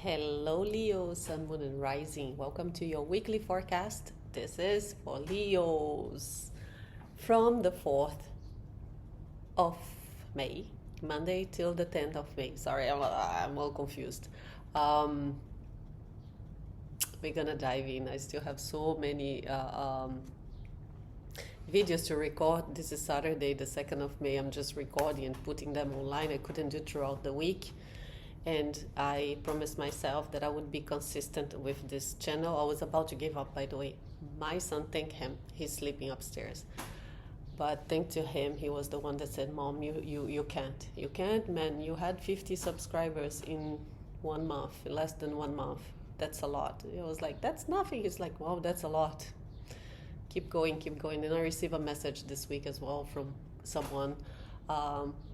Hello, Leo, Sun, Moon, and Rising. Welcome to your weekly forecast. This is for Leos from the 4th of May, Monday till the 10th of May. Sorry, I'm all confused. Um, we're gonna dive in. I still have so many videos to record. This is Saturday, the 2nd of May. I'm just recording and putting them online. I couldn't do throughout the week. And I promised myself that I would be consistent with this channel. I was about to give up, by the way. My son, thank him, he's sleeping upstairs. But thanks to him, he was the one that said, Mom, you can't. You can't, man. You had 50 subscribers in 1 month, less than 1 month. That's a lot. I was like, that's nothing. He's like, wow, that's a lot. Keep going, keep going. And I received a message this week as well from someone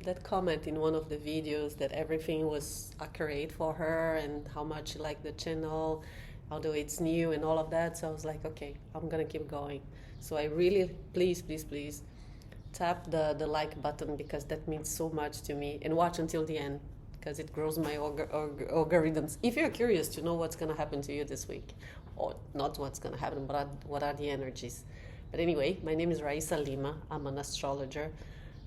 that comment in one of the videos that everything was accurate for her and how much she liked the channel, although it's new and all of that. So I was like, okay, I'm gonna keep going. So I really, please tap the like button, because that means so much to me, and watch until the end, because it grows my algorithms. If you're curious to know what's gonna happen to you this week, or not what's gonna happen, but what are the energies. But anyway, my name is Raissa Lima. I'm an astrologer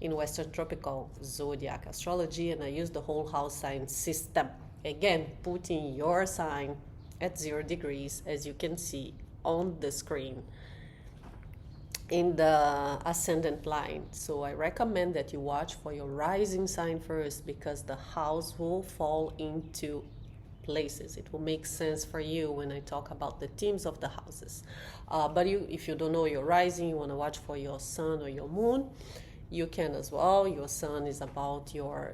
in Western Tropical Zodiac Astrology, and I use the whole house sign system. Again, putting your sign at 0 degrees, as you can see on the screen, in the ascendant line. So I recommend that you watch for your rising sign first, because the house will fall into places. It will make sense for you when I talk about the themes of the houses. But if you don't know your rising, you want to watch for your sun or your moon, you can as well. Your sun is about your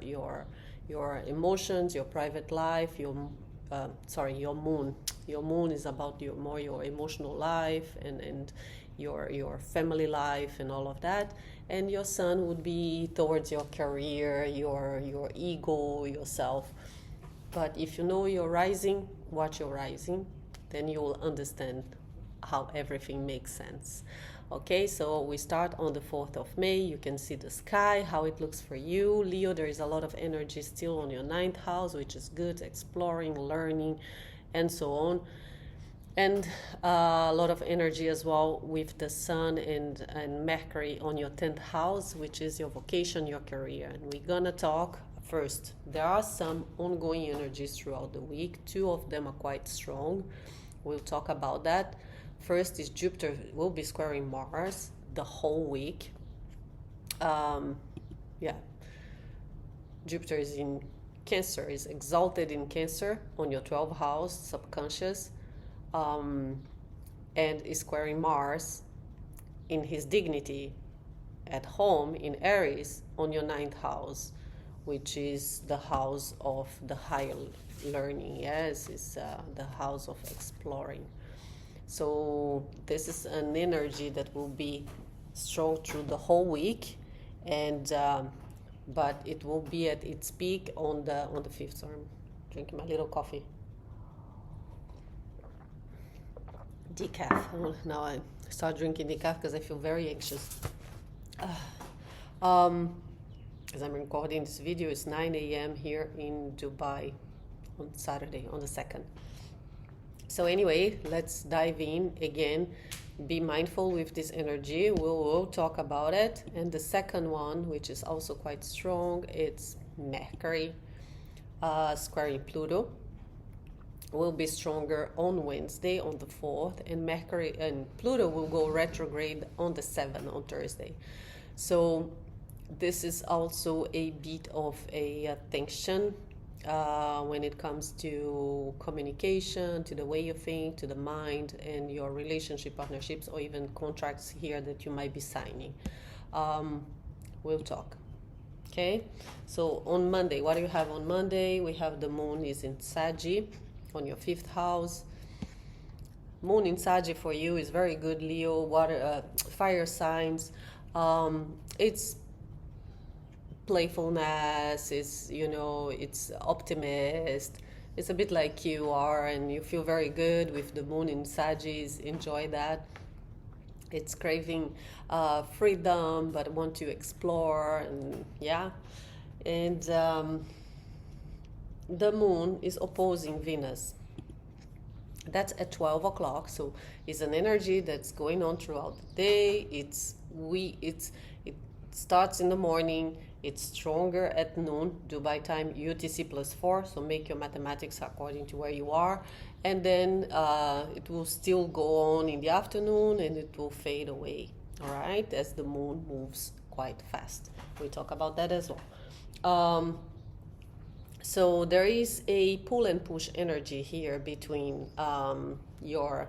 emotions, your private life. Your moon. Your moon is about your emotional life and your family life and all of that. And your sun would be towards your career, your ego, yourself. But if you know your rising, watch your rising, then you will understand how everything makes sense. Okay, so we start on the 4th of May. You can see the sky, how it looks for you. Leo, there is a lot of energy still on your 9th house, which is good, exploring, learning, and so on. And a lot of energy as well with the Sun and Mercury on your 10th house, which is your vocation, your career. And we're gonna talk first. There are some ongoing energies throughout the week. 2 of them are quite strong. We'll talk about that. First is Jupiter will be squaring Mars the whole week. Jupiter is in Cancer, is exalted in Cancer on your 12th house, subconscious, and is squaring Mars in his dignity at home in Aries on your 9th house, which is the house of the higher learning. Yes, it's the house of exploring. So this is an energy that will be strong through the whole week, and but it will be at its peak on the 5th. So I'm drinking my little coffee, decaf. Now I start drinking decaf because I feel very anxious. As I'm recording this video, it's 9 a.m. here in Dubai on Saturday, on the 2nd. So anyway, let's dive in again. Be mindful with this energy. We'll talk about it. And the second one, which is also quite strong, it's Mercury squaring Pluto. Will be stronger on Wednesday, on the 4th, and Mercury and Pluto will go retrograde on the 7th, on Thursday. So this is also a bit of a tension when it comes to communication, to the way you think, to the mind, and your relationship, partnerships, or even contracts here that you might be signing. We'll talk. Okay, so on Monday, what do you have on Monday? We have the moon is in Saggy on your 5th house. Moon in Saggy for you is very good, Leo, water, fire signs. It's playfulness, it's optimist. It's a bit like you are, and you feel very good with the moon in Sagittarius. Enjoy that. It's craving freedom, but want to explore, and the moon is opposing Venus. That's at 12 o'clock, so it's an energy that's going on throughout the day. It starts in the morning. It's stronger at noon, Dubai time, UTC +4. So make your mathematics according to where you are, and then it will still go on in the afternoon, and it will fade away. All right, as the moon moves quite fast. We talk about that as well. So there is a pull and push energy here between your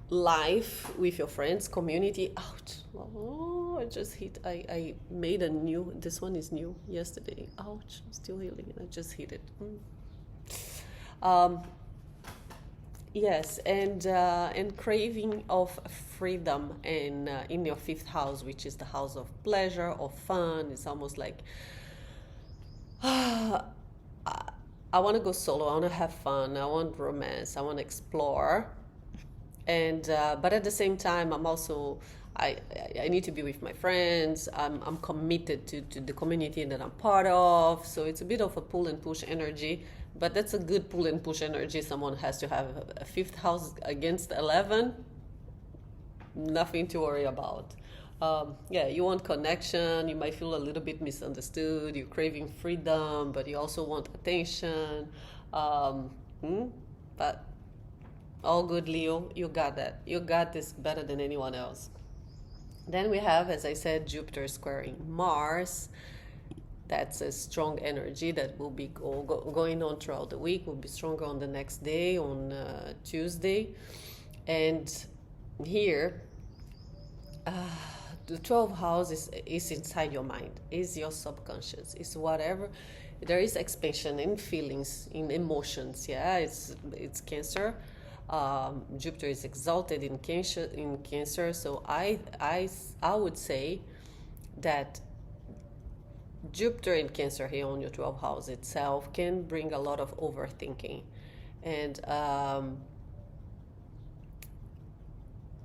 life with your friends, community. Ouch! Oh, I just hit. I made a new. This one is new yesterday. Ouch! I'm still healing. I just hit it. Yes, and craving of freedom in your fifth house, which is the house of pleasure, of fun. It's almost like I want to go solo. I want to have fun. I want romance. I want to explore, and but at the same time, I need to be with my friends. I'm committed to the community that I'm part of. So it's a bit of a pull and push energy, but that's a good pull and push energy. Someone has to have a fifth house against 11. Nothing to worry about. Yeah, you want connection. You might feel a little bit misunderstood. You're craving freedom, but you also want attention. But all good, Leo. You got that. You got this better than anyone else. Then we have, as I said, Jupiter squaring Mars. That's a strong energy that will be going on throughout the week. Will be stronger on the next day, on Tuesday. And here, the 12th house is inside your mind, is your subconscious, is whatever. There is expansion in feelings, in emotions. Yeah, it's Cancer. Jupiter is exalted in Cancer. So I would say that Jupiter in Cancer here on your 12th house itself can bring a lot of overthinking, and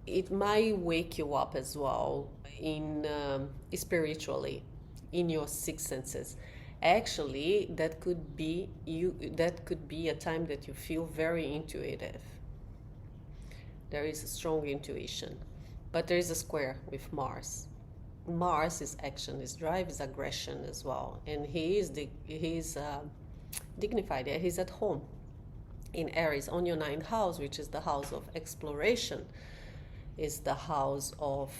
it might wake you up as well in spiritually, in your six senses. Actually, that could be a time that you feel very intuitive. There is a strong intuition, but there is a square with Mars. Mars is action, is drive, is aggression as well, and he's dignified. He's at home in Aries on your ninth house, which is the house of exploration. Is the house of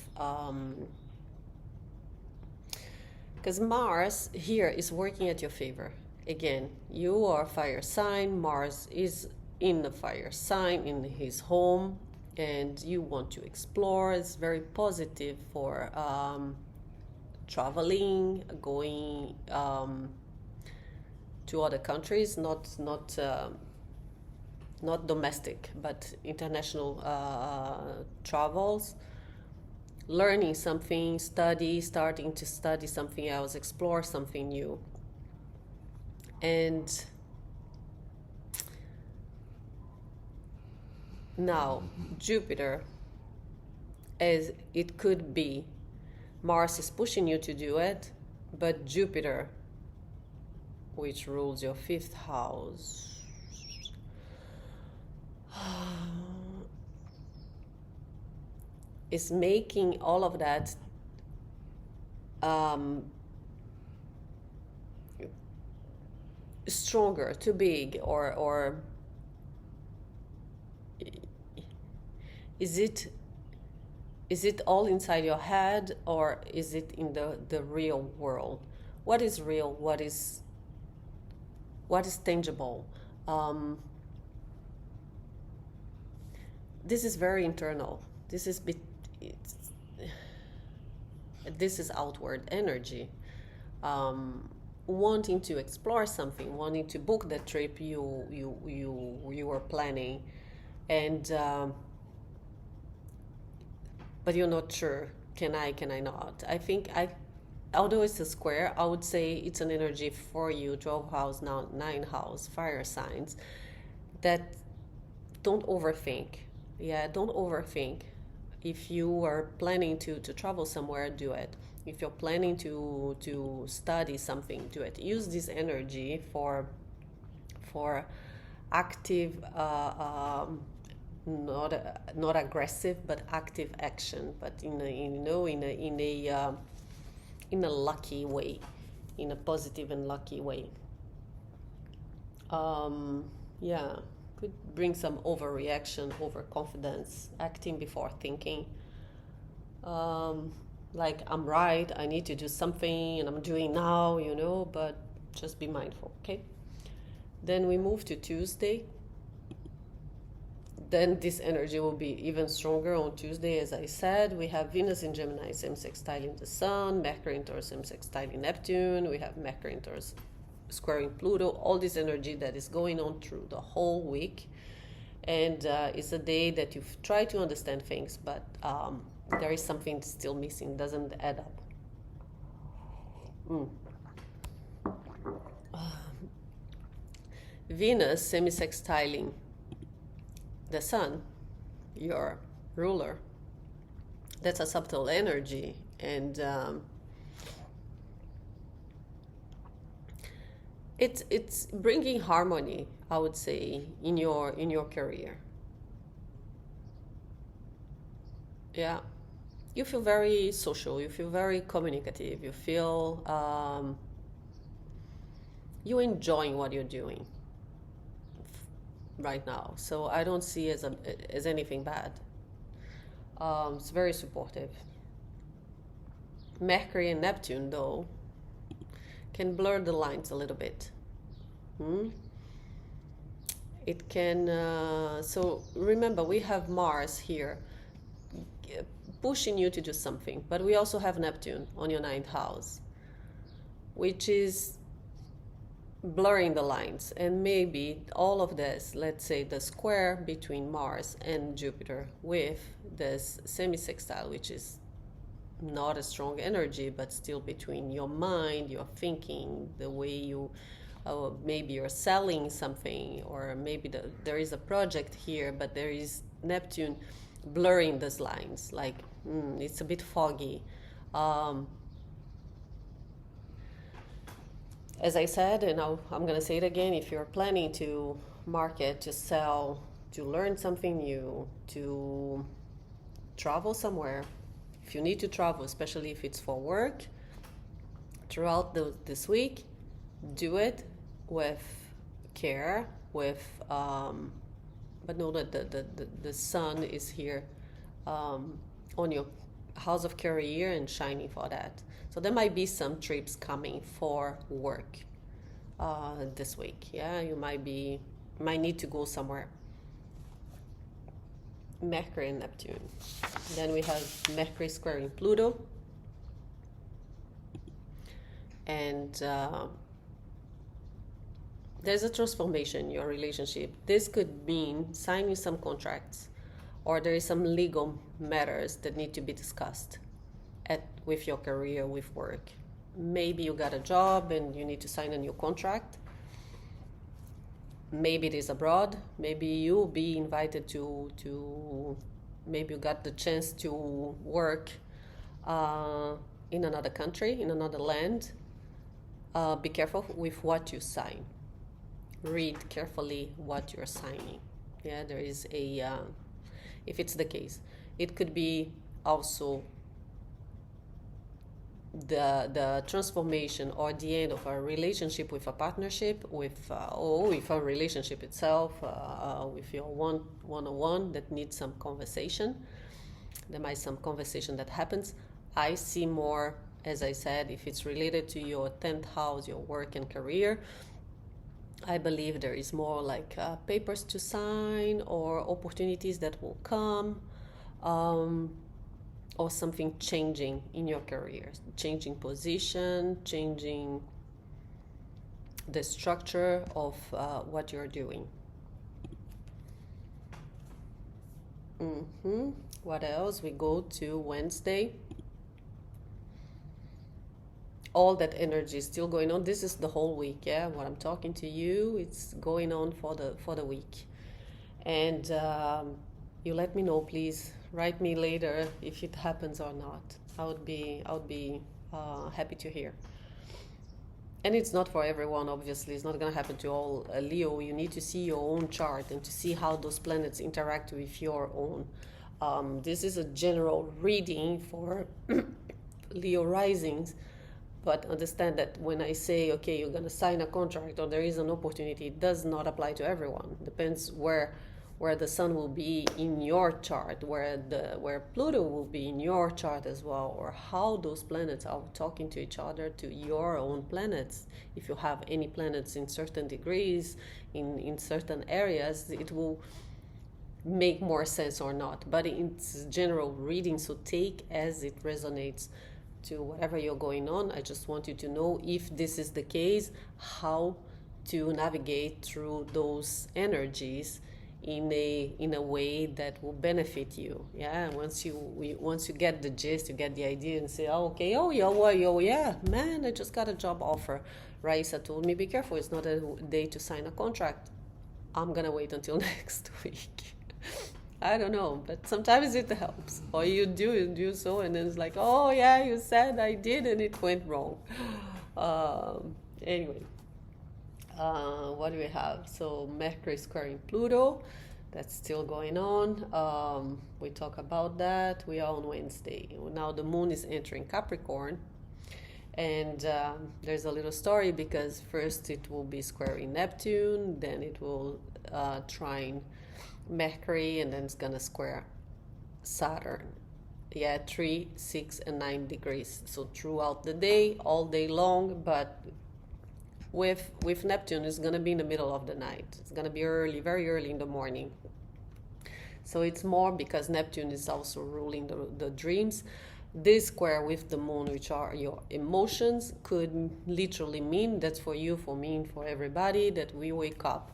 because Mars here is working at your favor. Again, you are a fire sign. Mars is in the fire sign in his home, and you want to explore. It's very positive for traveling, going to other countries, not domestic, but international travels, learning something, starting to study something else, explore something new. And now Jupiter, as it could be, Mars is pushing you to do it, but Jupiter, which rules your fifth house, is making all of that stronger, too big, or is it all inside your head, or is it in the real world? What is real? What is tangible? This is very internal. This is outward energy. Wanting to explore something, wanting to book the trip you were planning, and but you're not sure. Can I not? I think although it's a square, I would say it's an energy for you, 12th house, now 9th house, fire signs, that don't overthink. Yeah, don't overthink. If you are planning to travel somewhere, do it. If you're planning to study something, do it. Use this energy for active, not aggressive, but active action, but in a lucky way, in a positive and lucky way. Yeah, could bring some overreaction, overconfidence, acting before thinking. Like, I'm right, I need to do something, and I'm doing now, but just be mindful, okay? Then we move to Tuesday. Then this energy will be even stronger on Tuesday. As I said, we have Venus in Gemini, same sextile in the Sun, Mercury in Taurus, same sextile in Neptune. We have Mercury in Taurus squaring Pluto. All this energy that is going on through the whole week. And it's a day that you've tried to understand things, but there is something still missing, doesn't add up. Venus semi-sextiling the Sun, your ruler. That's a subtle energy, and it's bringing harmony, I would say, in your career. Yeah, you feel very social. You feel very communicative. You feel you're enjoying what you're doing right now. So I don't see as anything bad. It's very supportive. Mercury and Neptune, though, can blur the lines a little bit. It can. So remember, we have Mars here pushing you to do something, but we also have Neptune on your ninth house, which is blurring the lines. And maybe all of this, let's say the square between Mars and Jupiter with this semi-sextile, which is not a strong energy, but still between your mind, your thinking, the way you maybe you're selling something, or maybe there is a project here, but there is Neptune blurring those lines, like it's a bit foggy. As I said, and I'm going to say it again, if you're planning to market, to sell, to learn something new, to travel somewhere, if you need to travel, especially if it's for work, throughout this week, do it with care, but know that the sun is here on your house of career and shining for that. So there might be some trips coming for work this week. Yeah, you might need to go somewhere. Mercury and Neptune. Then we have Mercury squaring Pluto. And there's a transformation in your relationship. This could mean signing some contracts, or there is some legal matters that need to be discussed with your career, with work. Maybe you got a job and you need to sign a new contract. Maybe it is abroad. Maybe you'll be invited to maybe you got the chance to work in another country, in another land. Be careful with what you sign. Read carefully what you're signing. Yeah, there is if it's the case. It could be also the transformation or the end of a relationship with a partnership, with a relationship itself, with your one-on-one that needs some conversation. There might be some conversation that happens. I see more, as I said, if it's related to your 10th house, your work and career, I believe there is more like papers to sign or opportunities that will come, or something changing in your career, changing position, changing the structure of what you're doing. What else? We go to Wednesday. All that energy is still going on. This is the whole week, yeah. What I'm talking to you, it's going on for the week. And you let me know, please. Write me later if it happens or not. I would be Happy to hear. And it's not for everyone, obviously. It's not going to happen to all Leo. You need to see your own chart and to see how those planets interact with your own. This is a general reading for Leo risings, but understand that when I say, okay, you're going to sign a contract or there is an opportunity, it does not apply to everyone. Depends where the sun will be in your chart, where Pluto will be in your chart as well, or how those planets are talking to each other, to your own planets. If you have any planets in certain degrees, in certain areas, it will make more sense or not. But it's general reading, so take as it resonates to whatever you're going on. I just want you to know, if this is the case, how to navigate through those energies in a way that will benefit you. Yeah, once you get the gist, you get the idea, and say, oh, okay, yeah, man, I just got a job offer. Raissa told me, be careful, it's not a day to sign a contract. I'm gonna wait until next week. I don't know, but sometimes it helps. Or you do so, and then it's like, oh yeah, you said I did, and it went wrong. Anyway. What do we have? So Mercury squaring Pluto, that's still going on. We talk about that. We are on Wednesday. Now the moon is entering Capricorn, and there's a little story, because first it will be squaring Neptune, then it will trine Mercury, and then it's gonna square Saturn. Yeah, 3, 6, and 9 degrees. So throughout the day, all day long, but with Neptune, it's going to be in the middle of the night. It's going to be early, very early in the morning. So it's more because Neptune is also ruling the dreams. This square with the moon, which are your emotions, could literally mean, that's for you, for me, and for everybody, that we wake up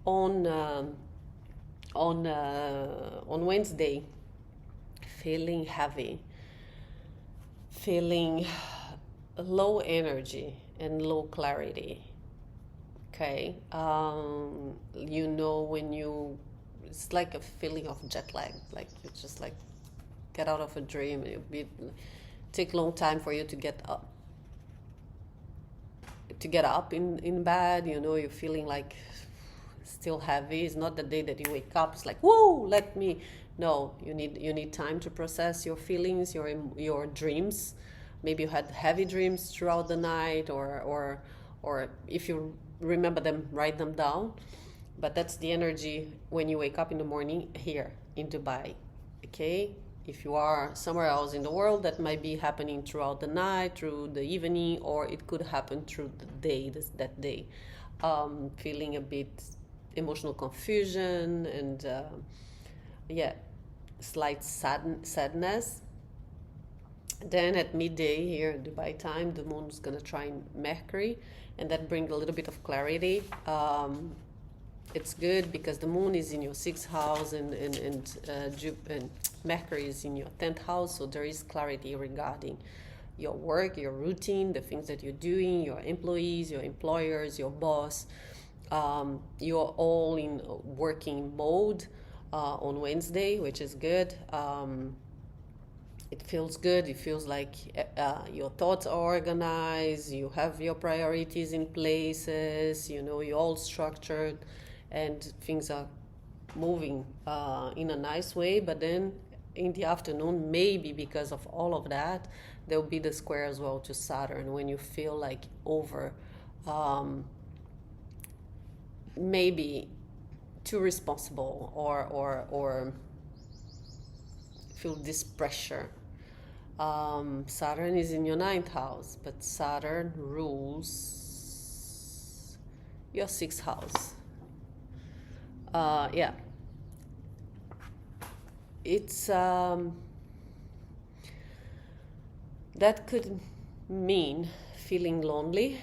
on Wednesday feeling heavy, feeling low energy and low clarity. Okay, when it's like a feeling of jet lag, like you just like get out of a dream, and take a long time for you to get up in bed. You're feeling like still heavy. It's not the day that you wake up, it's like, whoa, no, you need time to process your feelings, your dreams. Maybe you had heavy dreams throughout the night, or if you remember them, write them down. But that's the energy when you wake up in the morning here in Dubai. Okay, if you are somewhere else in the world, that might be happening throughout the night, through the evening, or it could happen through the day, that day. Feeling a bit emotional confusion, and slight sadness. Then at midday here in Dubai time, the moon is going to trine Mercury, and that brings a little bit of clarity. It's good because the moon is in your 6th house, and Mercury is in your 10th house, so there is clarity regarding your work, your routine, the things that you're doing, your employees, your employers, your boss. You're all in working mode on Wednesday, which is good. It feels good. It feels like your thoughts are organized. You have your priorities in places. You're all structured, and things are moving in a nice way. But then in the afternoon, maybe because of all of that, there will be the square as well to Saturn, when you feel like over, maybe too responsible, or feel this pressure. Saturn is in your 9th house, but Saturn rules your 6th house. It's that could mean feeling lonely.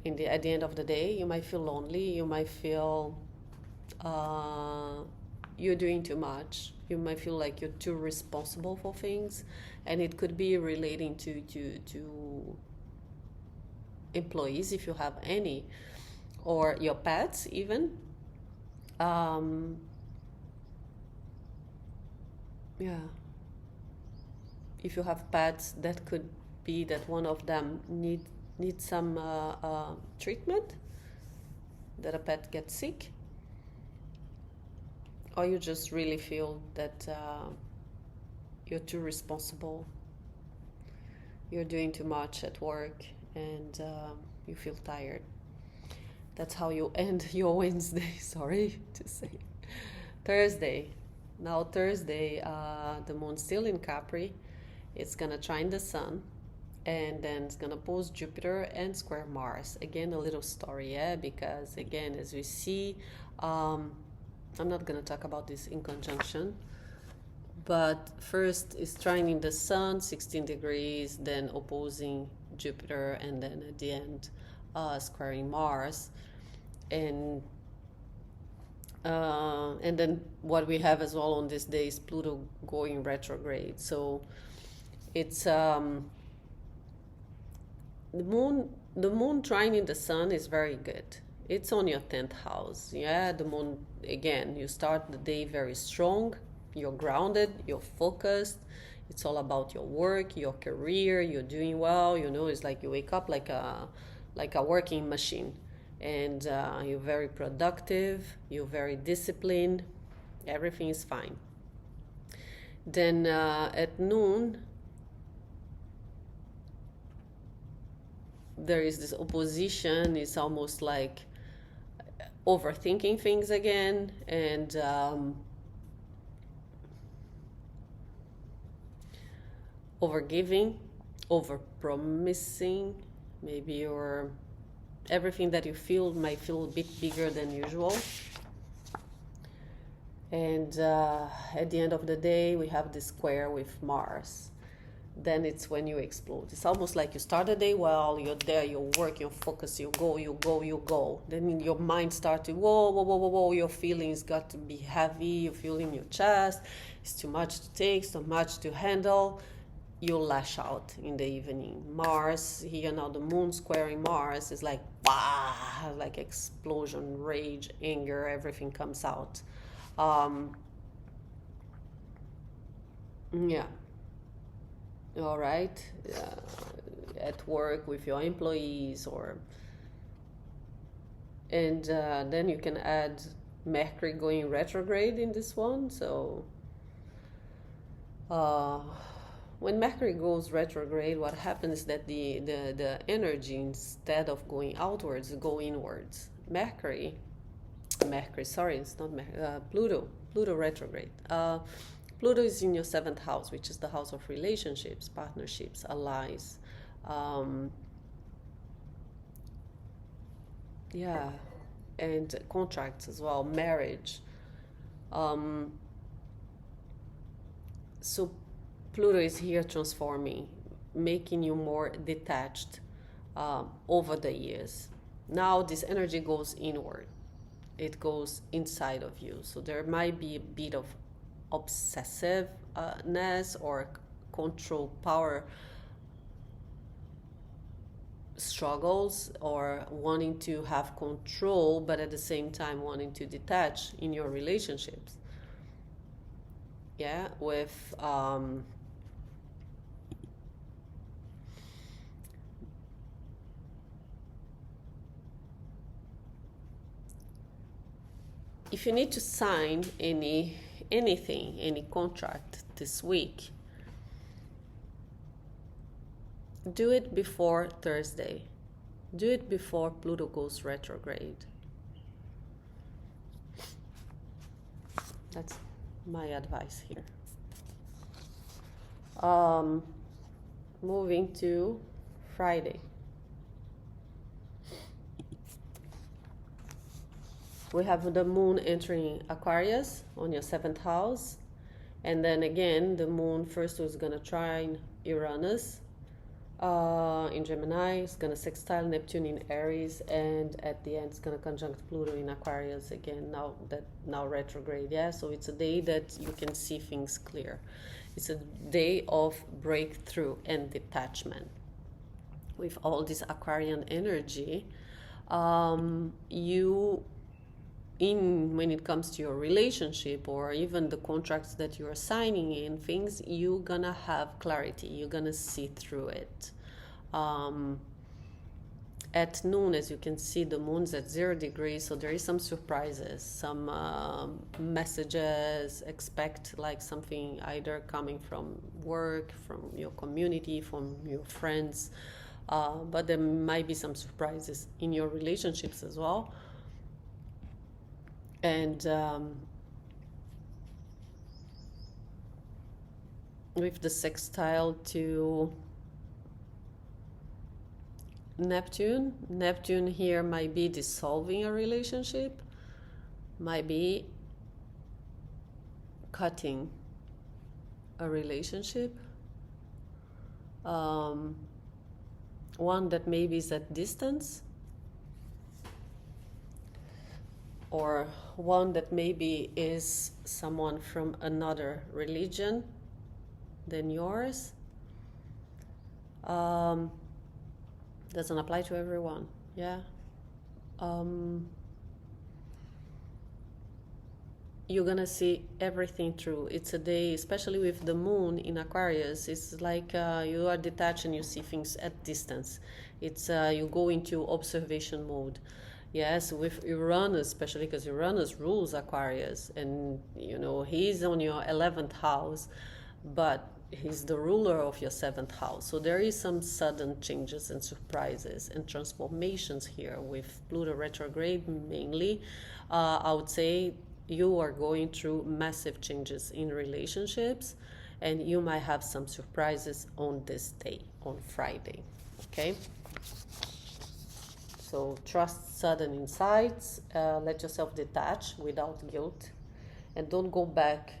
At the end of the day, you might feel lonely. You might feel you're doing too much. You might feel like you're too responsible for things, and it could be relating to employees, if you have any, or your pets even. if you have pets, that could be that one of them need some treatment, that a pet gets sick, or you just really feel that you're too responsible, you're doing too much at work, and you feel tired. That's how you end your Wednesday. Sorry to say. Thursday. Now Thursday, the moon's still in Capri. It's gonna trine the sun, and then it's gonna pose Jupiter and square Mars. Again, a little story, yeah, because again, as we see, I'm not gonna talk about this in conjunction, but first is trining the sun, 16 degrees, then opposing Jupiter, and then at the end, squaring Mars, and then what we have as well on this day is Pluto going retrograde. So it's the moon trining the sun is very good. It's on your 10th house. Yeah, the moon, again, you start the day very strong, you're grounded, you're focused. It's all about your work, your career, you're doing well. It's like you wake up like a working machine, and you're very productive, you're very disciplined, everything is fine. Then at noon, there is this opposition. It's almost like overthinking things again, and overgiving, overpromising. Maybe you're everything that you feel might feel a bit bigger than usual. And at the end of the day, we have this square with Mars. Then it's when you explode. It's almost like you start the day well, you're there, you work, you focus, you go. Then your mind starts to whoa, your feelings got to be heavy, you feel in your chest, it's too much to take, so much to handle. You lash out in the evening. Mars, here now the moon squaring Mars is like, like explosion, rage, anger, everything comes out. Yeah. All right. At work with your employees, and then you can add Mercury going retrograde in this one. So when Mercury goes retrograde, what happens is that the energy, instead of going outwards, go inwards. Pluto retrograde. Pluto is in your 7th house, which is the house of relationships, partnerships, allies. And contracts as well, marriage. So Pluto is here transforming, making you more detached over the years. Now this energy goes inward. It goes inside of you. So there might be a bit of obsessiveness or control power struggles, or wanting to have control, but at the same time wanting to detach in your relationships. Yeah, with if you need to sign any contract this week, do it before Thursday. Do it before Pluto goes retrograde. That's my advice here. Moving to Friday. We have the moon entering Aquarius on your 7th house. And then again, the moon first was going to trine Uranus in Gemini. It's going to sextile Neptune in Aries. And at the end, it's going to conjunct Pluto in Aquarius again, now retrograde. Yeah, so it's a day that you can see things clear. It's a day of breakthrough and detachment. With all this Aquarian energy, you when it comes to your relationship or even the contracts that you are signing in things, you're gonna have clarity, you're gonna see through it. At noon, as you can see, the moon's at 0 degrees, so there is some surprises, some messages. Expect like something either coming from work, from your community, from your friends, but there might be some surprises in your relationships as well. And with the sextile to Neptune here might be dissolving a relationship, might be cutting a relationship, one that maybe is at distance, or one that maybe is someone from another religion than yours. Doesn't apply to everyone. Yeah. You're gonna see everything through. It's a day, especially with the moon in Aquarius, it's like you are detached and you see things at distance. It's you go into observation mode. Yes, with Uranus, especially because Uranus rules Aquarius, and he's on your 11th house, but he's the ruler of your 7th house. So there is some sudden changes and surprises and transformations here with Pluto retrograde mainly. I would say you are going through massive changes in relationships, and you might have some surprises on this day, on Friday. Okay? So trust sudden insights, let yourself detach without guilt, and don't go back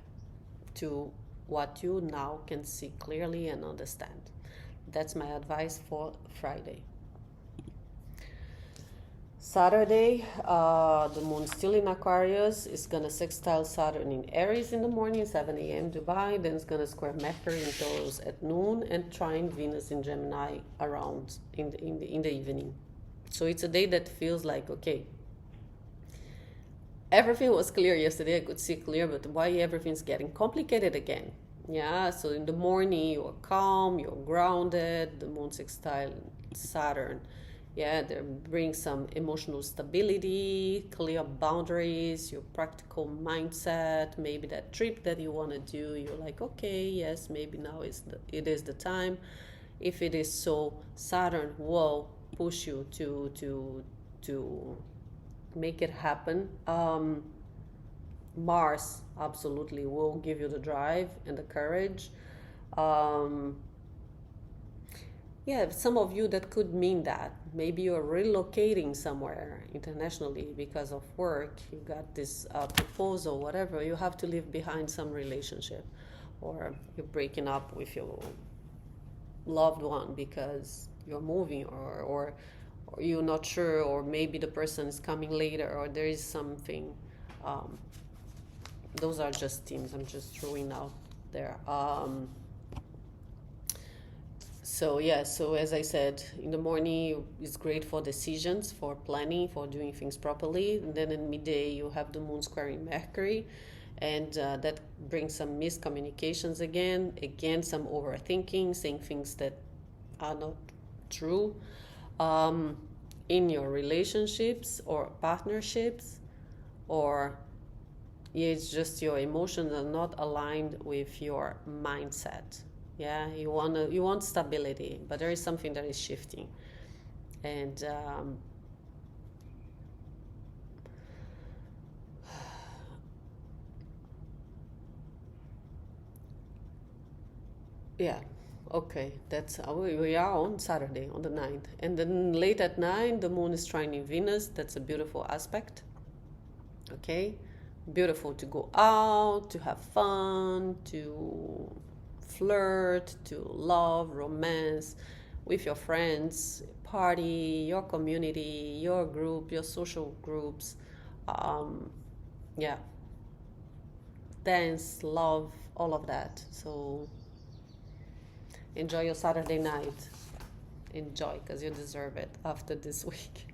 to what you now can see clearly and understand. That's my advice for Friday. Saturday, the moon still in Aquarius is gonna sextile Saturn in Aries in the morning, 7 a.m. Dubai. Then it's gonna square Mercury in Taurus at noon and trine Venus in Gemini around in the evening. So it's a day that feels like, okay, everything was clear yesterday, I could see clear, but why everything's getting complicated again? Yeah, so in the morning you're calm, you're grounded, the moon sextile Saturn. Yeah, they bring some emotional stability, clear boundaries, your practical mindset, maybe that trip that you want to do, you're like, okay, yes, maybe now it is the time. If it is so, Saturn will push you to make it happen. Mars absolutely will give you the drive and the courage. Yeah, some of you that could mean that maybe you're relocating somewhere internationally because of work. You got this proposal, whatever. You have to leave behind some relationship, or you're breaking up with your loved one because you're moving, or you're not sure, or maybe the person is coming later, or there is something. Those are just themes I'm just throwing out there. So as I said, in the morning it's great for decisions, for planning, for doing things properly. And then in midday you have the moon squaring Mercury, and that brings some miscommunications again, some overthinking, saying things that are not true in your relationships or partnerships, or it's just your emotions are not aligned with your mindset. Yeah, you want stability, but there is something that is shifting, and yeah, okay, that's we are on Saturday on the 9th, and then late at night the moon is trining Venus. That's a beautiful aspect. Okay, beautiful to go out, to have fun, to flirt, to love, romance with your friends, party, your community, your group, your social groups. Yeah, dance, love, all of that. So enjoy your Saturday night. Enjoy, because you deserve it after this week.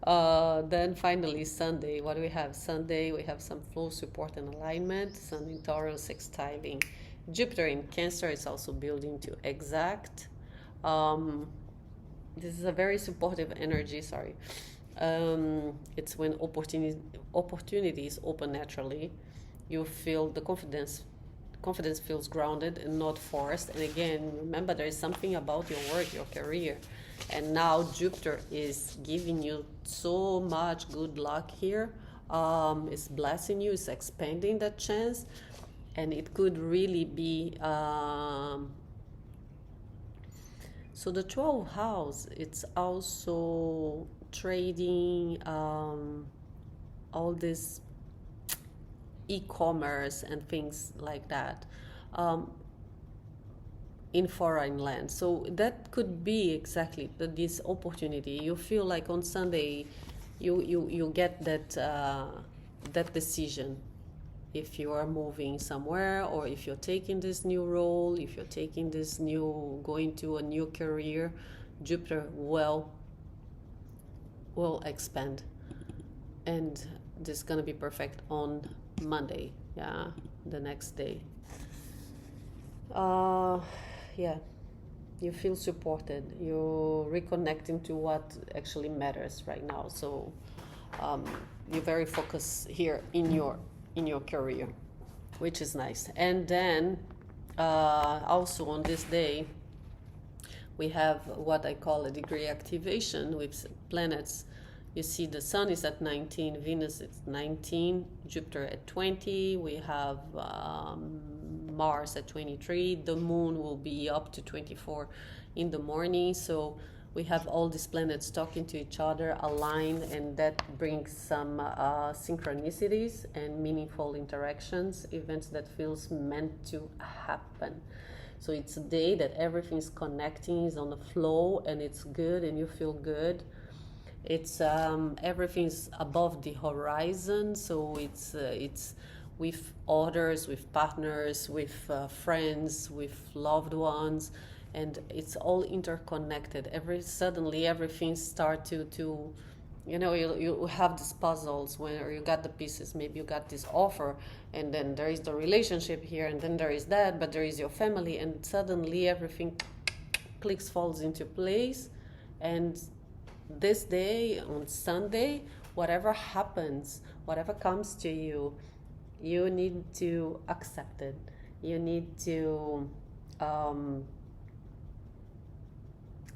Then finally Sunday, what do we have? Sunday we have some flow support and alignment. Sun in Taurus sextiling Jupiter in Cancer is also building to exact. This is a very supportive energy. Sorry. It's when opportunities open naturally. You feel the confidence. Confidence feels grounded and not forced. And again, remember there is something about your work, your career. And now Jupiter is giving you so much good luck here. It's blessing you, it's expanding that chance. And it could really be so the 12th house, it's also trading, all this e-commerce and things like that, in foreign land. So that could be exactly this opportunity. You feel like on Sunday you get that decision, if you are moving somewhere, or if you're taking this new role, if you're taking this new, going to a new career. Jupiter will expand, and this is gonna be perfect on Monday, yeah, the next day. Yeah, you feel supported, you're reconnecting to what actually matters right now. So you're very focused here in your career, which is nice. And then also on this day we have what I call a degree activation with planets. You see the Sun is at 19, Venus is 19, Jupiter at 20. We have Mars at 23. The Moon will be up to 24 in the morning. So we have all these planets talking to each other, aligned, and that brings some synchronicities and meaningful interactions, events that feels meant to happen. So it's a day that everything's connecting, is on the flow, and it's good, and you feel good. It's everything's above the horizon, so it's with others, with partners, with friends, with loved ones, and it's all interconnected. Suddenly everything start to you have these puzzles where you got the pieces. Maybe you got this offer, and then there is the relationship here, and then there is that, but there is your family, and suddenly everything clicks, falls into place. And this day, on Sunday, whatever happens, whatever comes to you, you need to accept it. You need to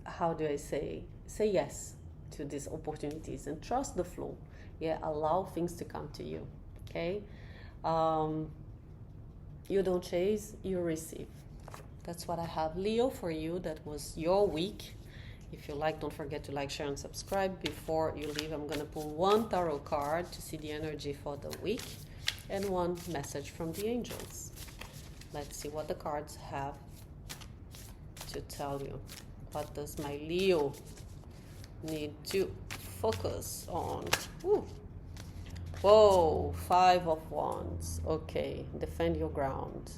how do I say yes to these opportunities and trust the flow. Yeah, allow things to come to you. Okay. You don't chase, you receive. That's what I have, Leo, for you. That was your week. If you like, don't forget to like, share, and subscribe. Before you leave, I'm going to pull one tarot card to see the energy for the week and one message from the angels. Let's see what the cards have to tell you. What does my Leo need to focus on? Ooh. Whoa, 5 of Wands. Okay, defend your ground.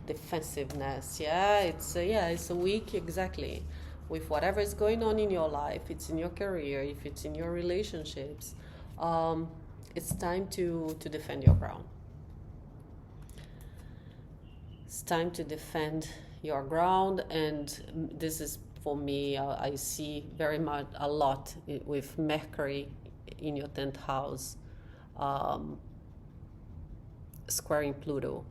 Defensiveness. Yeah, it's a week, exactly. With whatever is going on in your life, it's in your career, if it's in your relationships, it's time to defend your ground. It's time to defend your ground, and this is, for me, I see very much a lot with Mercury in your 10th house, squaring Pluto,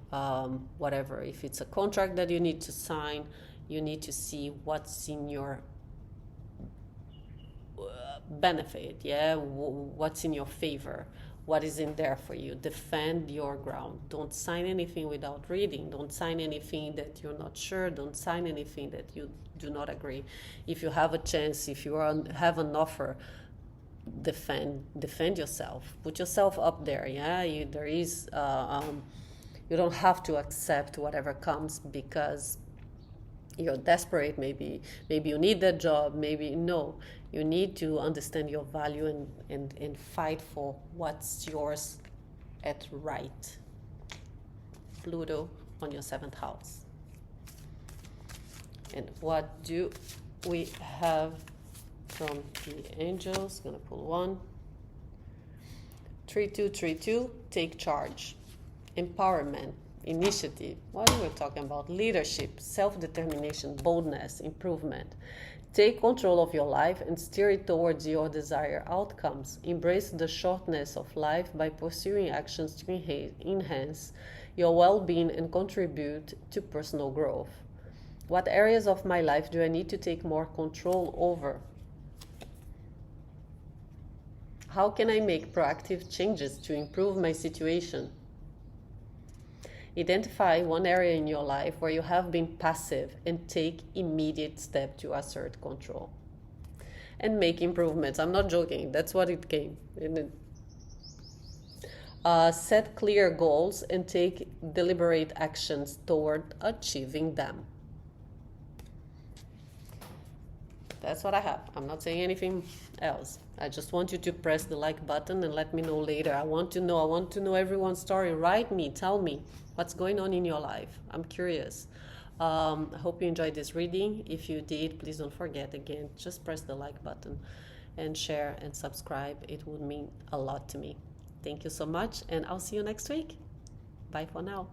whatever. If it's a contract that you need to sign, you need to see what's in your benefit, yeah, what's in your favor, what is in there for you. Defend your ground. Don't sign anything without reading. Don't sign anything that you're not sure. Don't sign anything that you do not agree. If you have a chance, if you have an offer, defend yourself. Put yourself up there. Yeah, you don't have to accept whatever comes because you're desperate. Maybe you need that job. Maybe no. You need to understand your value and fight for what's yours at right. Pluto on your 7th house. And what do we have from the angels. Gonna pull one. 3232, take charge. Empowerment, initiative. What are we talking about? Leadership, self-determination, boldness, improvement. Take control of your life and steer it towards your desired outcomes. Embrace the shortness of life by pursuing actions to enhance your well-being and contribute to personal growth. What areas of my life do I need to take more control over? How can I make proactive changes to improve my situation? Identify one area in your life where you have been passive and take immediate steps to assert control. And make improvements. I'm not joking. That's what it came. Set clear goals and take deliberate actions toward achieving them. That's what I have. I'm not saying anything else. I just want you to press the like button and let me know later. I want to know everyone's story. Write me, tell me what's going on in your life. I'm curious. I hope you enjoyed this reading. If you did, please don't forget, again, just press the like button and share and subscribe. It would mean a lot to me. Thank you so much, and I'll see you next week. Bye for now.